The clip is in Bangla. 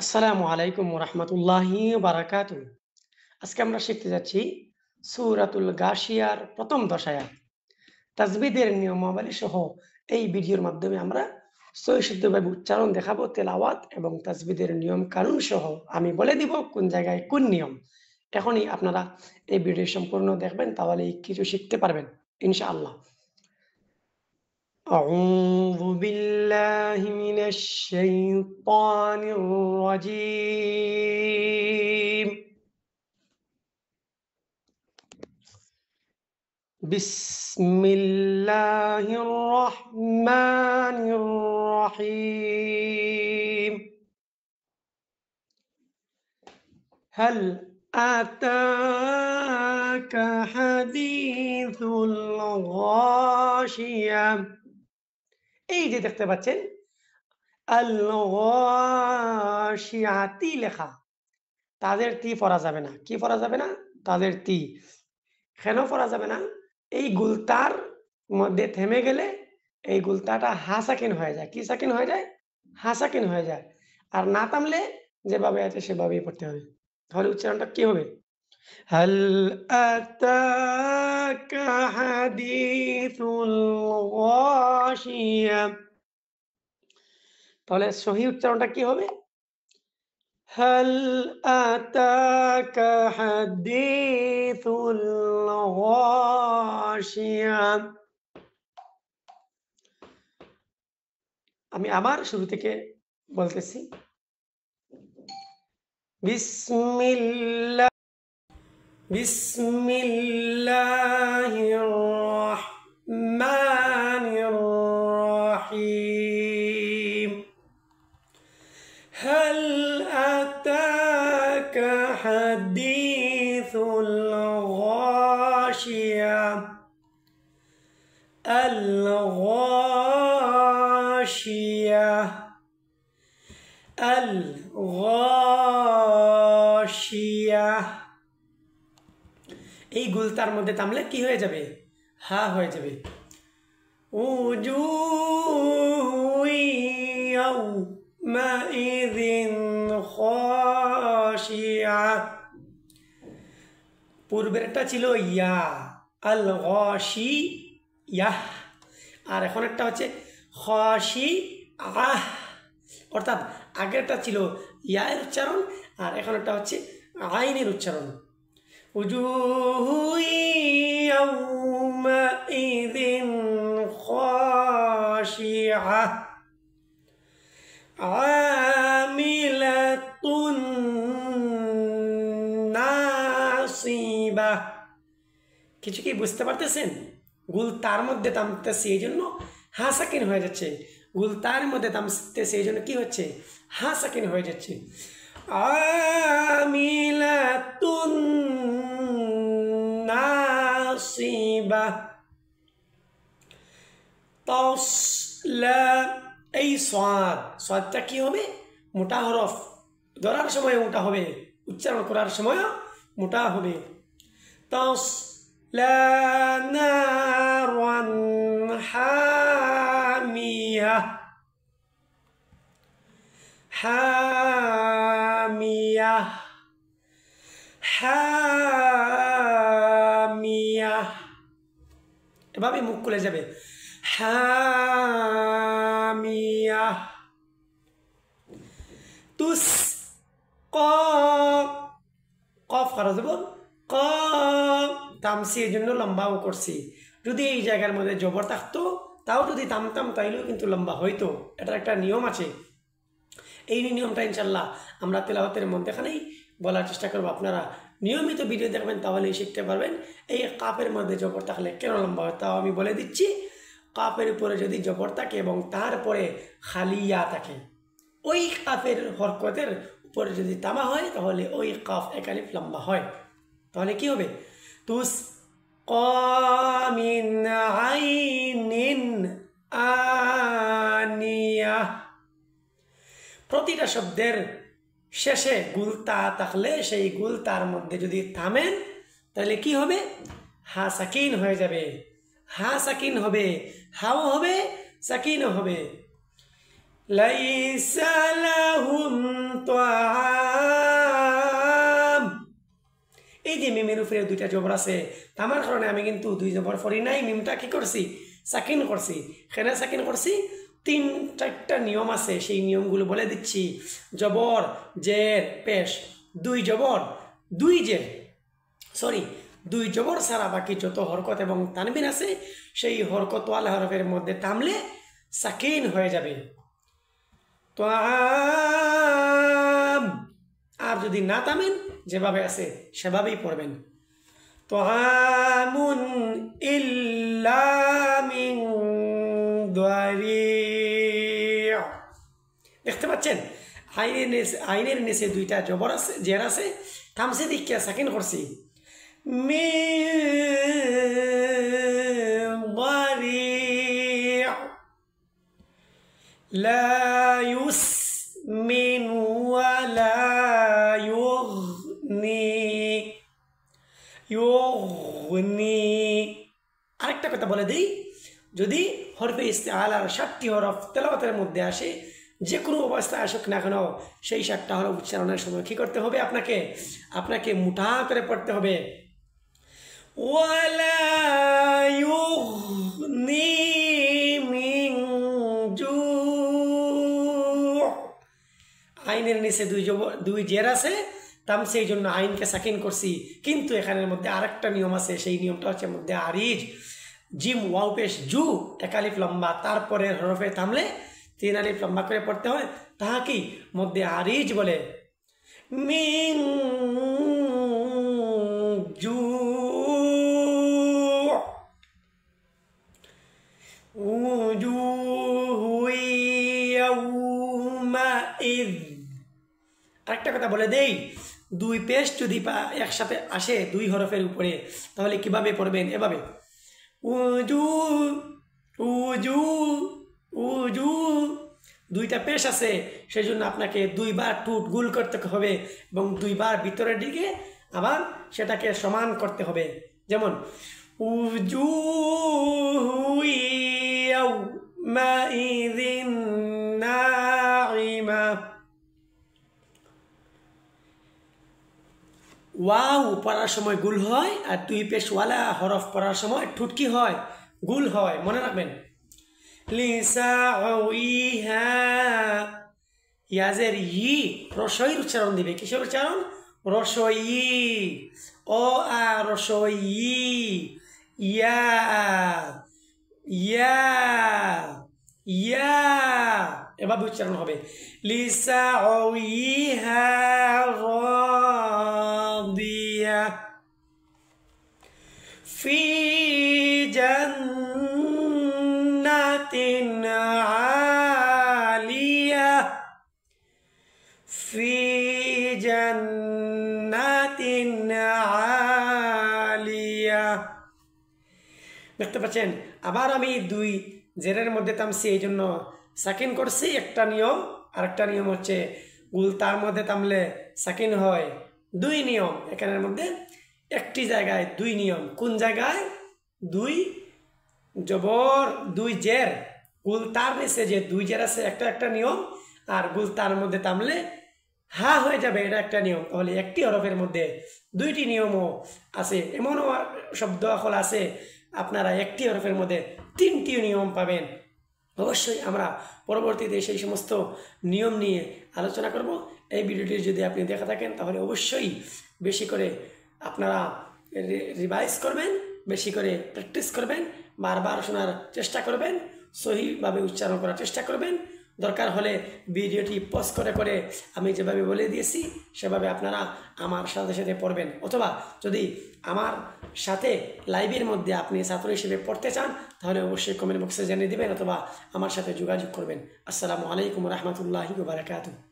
আসসালামু আলাইকুম ওরহমতুল্লাহি বারাকাতু। আজকে আমরা শিখতে যাচ্ছি সূরাতুল গাশিয়ার প্রথম ১০ আয়াত। তাজবিদের নিয়মাবলী সহ এই ভিডিওর মাধ্যমে আমরা সহিশুদ্ধভাবে উচ্চারণ দেখাবো, তেলাওয়াত এবং তাজবিদের নিয়ম কানুন সহ আমি বলে দিব কোন জায়গায় কোন নিয়ম। এখনই আপনারা এই ভিডিও সম্পূর্ণ দেখবেন, তাহলেই কিছু শিখতে পারবেন ইনশাআল্লাহ। أعوذ بالله من الشيطان الرجيم. بسم الله الرحمن الرحيم. هل أتاك حديث الغاشية؟ এই যে দেখতে পাচ্ছেন আল গাশিয়াতি লেখা, তাদের তি পড়া যাবে না। কি পড়া যাবে না? তাদের তি। কেন পড়া যাবে না? এই গুলতার মধ্যে থেমে গেলে এই গুলতাটা হা সাকিন হয়ে যায়। কি সাকিন হয়ে যায়? হা সাকিন হয়ে যায়। আর না থামলে যেভাবে আছে সেভাবেই পড়তে হবে। তাহলে উচ্চারণটা কি হবে? হাল আতাকা হাদিসুল গাশিয়া। তাহলে সহি উচ্চারণটা কি হবে? هل أتاك حديث الغاشية। আমি আবার শুরু থেকে বলতেছি। বিসমিল্লাহ বিসমিল্লাহির রহমানির রহিম। هل أتاك حديث الغاشية. الغاشية الغاشية এই গুলতার মধ্যে থামলে কি হয়ে যাবে? হা হয়ে যাবে। উজুহু ইয়াউমাইযিন খাশিয়া। পূর্বেরটা ছিল ইয়া আল গাশি ইয়াহ, আর এখন একটা হচ্ছে খাশি আহ, অর্থাৎ আগেরটা ছিল ইয়ার উচ্চারণ আর এখন একটা হচ্ছে আইনের উচ্চারণ। উজুহু ইয়াউমাইযিন খাশিয়া আমিলাতুন নাসিবা। কিছু কি বুঝতে পারতেছেন? গুল তার মধ্যে থামতেছে এই জন্য হা সাকিন হয়ে যাচ্ছে। গুল তার মধ্যে থামতেছে এই জন্য কি হচ্ছে? হা সাকিন হয়ে যাচ্ছে। আমিলাতুন নাসিবা তাসলা। এই সাদটা কি হবে? মোটা হরফ, ধরার সময় মোটা হবে, উচ্চারণ করার সময় মোটা হবে। তাসলা নারান হামিয়া হামিয়া হামিয়া, এভাবে মুখ খুলে যাবে। হামিয়া তুস কফ খারাপ যাব ক তামসি, এই জন্য লম্বাও করছি। যদি এই জায়গার মধ্যে জবর থাকতো তাও যদি থামতাম তাইলেও কিন্তু লম্বা হইতো। এটার একটা নিয়ম আছে। এই নিয়মটা ইনশাল্লাহ আমরা তেলাওয়াতের মধ্যেখানেই বলার চেষ্টা করবো। আপনারা নিয়মিত ভিডিও দেখবেন, তাহলেই শিখতে পারবেন এই কাপের মধ্যে জবর থাকলে কেন লম্বা হয়। তাও আমি বলে দিচ্ছি, কাপের উপরে যদি জবর থাকে এবং তারপরে খালি ইয়া থাকে, ওই কাফের হরকতের উপরে যদি তামা হয় তাহলে ওই কাফ একালিফ লম্বা হয়। তাহলে কি হবে? তুস মিন আইনিন আনিয়া। প্রতিটা শব্দের শেষে গুলতা থাকলে সেই গুলতার মধ্যে যদি থামেন তাহলে কি হবে? হা সাকিন হয়ে যাবে। হা সাকিন হবে, হাও হবে, সাকিনও হবে। লাইসা লাহুম উপরে দুইটা জবর আছে তামার কারণে আমি কিন্তু দুই জবর পড়ি নাই মিমটা কি করছি সাকিন করছি এখানে সাকিন করছি 3-4টা নিয়ম আছে সেই নিয়মগুলো বলে দিচ্ছি জবর জের পেশ দুই জবর দুই জের দুই জবর ছাড়া বাকি যত হরকত এবং তানবিন আছে সেই হরকতওয়ালা হরফের মধ্যে থামলে সাকিন হয়ে যাবে তো আর যদি না থামেন যেভাবে আছে সেভাবেই পড়বেন তো আমুন ইল্লা মিন দারি' দেখতে পাচ্ছেন আইনের নিচে দুইটা জবর আছে জের আছে থামছে দিকে সাকিন করছি মিন দারি' লা يسمن ولا يغني আরেকটা কথা বলে দিই যদি হরফে ইস্তিআলার 7টি হরফ তেলাওয়াতের মধ্যে আসে যে কোনো অবস্থায় আসুক না কেন সেই 7টা হরফ উচ্চারণের সময় কি করতে হবে আপনাকে মুঠা করে পড়তে হবে ওয়ালা ইউগনি মিন জু' আইনের নিচে দুই জের আছে তাম সেই জন্য আইনকে সাকিন করছি কিন্তু এখানের মধ্যে আরেকটা নিয়ম আছে সেই নিয়মটা হচ্ছে মধ্যে আরিজ জিম ওয়াও পেশ জু এক আলিফ লম্বা তারপরে হরফে থামলে 3 আলিফ লম্বা করে পড়তে হয় তাহা কি মধ্যে আরিজ বলে মিন জু উজুহু ইয়াউমাইয আরেকটা কথা বলে দেই দুই পেশ যদি একসাথে আসে দুই হরফের উপরে তাহলে কিভাবে পড়বেন এভাবে উজু উজু উজু দুইটা পেশ আছে সেই জন্য আপনাকে দুইবার ঠোঁট গুল করতে হবে এবং দুইবার ভিতরের দিকে আবার সেটাকে সমান করতে হবে যেমন উজু ইয়াউমাইযিন নাঈমা ওয়াও পড়ার সময় গুল হয় আর দুই পেশওয়ালা হরফ পড়ার সময় ঠোঁট কি হয় গুল হয় মনে রাখবেন লিসাউইহা ইয়াজের ই রসইর উচ্চারণ দিবে কিসের উচ্চারণ রসই ও আ রসই ইয়া ইয়া ইয়া এভাবে উচ্চারণ হবে লিসাউইহা রাদিয়া ফি জান্নাতিন আলিয়া ফি জান্নাতিন আলিয়া দেখতে পাচ্ছেন আবার আমি দুই জেরের মধ্যে থামছি এই জন্য সাকিন করছি একটা নিয়ম আর একটা নিয়ম হচ্ছে গুল তার মধ্যে থামলে সাকিন হয় দুই নিয়ম এখানের মধ্যে একটি জায়গায় দুই নিয়ম কোন জায়গায় দুই জবর দুই জের গুল তার নিচে যে দুই জের আছে একটা নিয়ম আর গুল তার মধ্যে থামলে হা হয়ে যাবে এটা একটা নিয়ম তাহলে একটি হরফের মধ্যে দুইটি নিয়মও আছে এমনও শব্দ আকল আছে আপনারা একটি হরফের মধ্যে 3টি নিয়ম পাবেন অবশ্যই আমরা পরবর্তীতে সেই সমস্ত নিয়ম নিয়ে আলোচনা করব এই ভিডিওটি যদি আপনি দেখে থাকেন তাহলে অবশ্যই বেশি করে আপনারা রিভাইজ করবেন বেশি করে প্র্যাকটিস করবেন বারবার শোনার চেষ্টা করবেন সহিভাবে উচ্চারণ করার চেষ্টা করবেন দরকার হলে ভিডিওটি পজ করে আমি যেভাবে বলে দিয়েছি সেভাবে আপনারা আমার সাথে পড়বেন অথবা যদি আমার সাথে লাইভের মধ্যে আপনি ছাত্র হিসেবে পড়তে চান তাহলে অবশ্যই কমেন্ট বক্সে জানিয়ে দেবেন অথবা আমার সাথে যোগাযোগ করবেন আসসালামু আলাইকুম রহমতুল্লাহি ওয়া বারাকাতুহু